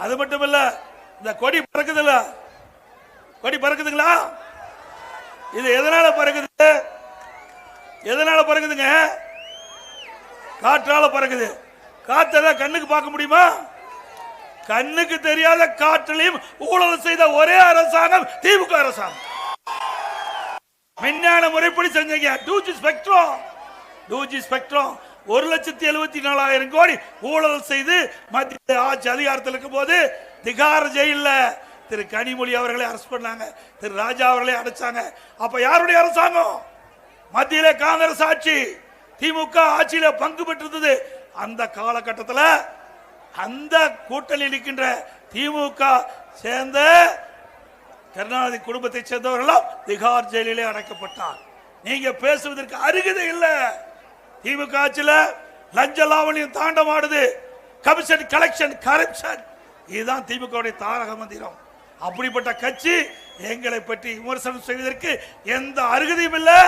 அது மட்டும் இல்ல, இந்த கொடி பறக்குதுல்ல, கொடி பறக்குதுங்களா? இது எதனால பறக்குது? எதனால பறக்குதுங்க? காற்றால பறக்குது. காற்றதான் கண்ணுக்கு பார்க்க முடியுமா? கண்ணுக்கு தெரியாத காற்றிலையும் ஊழல் செய்த ஒரே அரசாங்கம் திமுக அரசாங்கம். விஞ்ஞான முறைப்படி செஞ்சீங்க. 2G ஸ்பெக்ட்ரம் 1,74,000 கோடி ஊழல் செய்து மத்திய ஆட்சி அதிகாரத்தில் இருக்கும் போது திகார் ஜெயில திரு கனிமொழி அவர்களை அரெஸ்ட் பண்ணாங்க, திரு ராஜா அவர்களை அடைச்சாங்க. அப்ப யாருடைய அரசாங்கம்? மத்தியிலே காங்கிரஸ் ஆட்சி, திமுக ஆட்சியில பங்கு பெற்றிருந்தது. அந்த காலகட்டத்தில் அந்த கூட்டணி இருக்கின்ற திமுக சேர்ந்த கருணாநிதி குடும்பத்தை சேர்ந்தவர்களும் திகார் ஜெயிலே அடைக்கப்பட்டார். நீங்க பேசுவதற்கு அருகதை இல்ல. திமுக ஆட்சியில லஞ்ச லாவணியம் தாண்டமாடுது. கமிஷன், கலெக்ஷன், கரப்ஷன், இதுதான் திமுக தாரக மந்திரம். அப்படிப்பட்ட கட்சி எங்களை பற்றி விமர்சனம் செய்வதற்கு எந்த அருகதையும் இல்லை.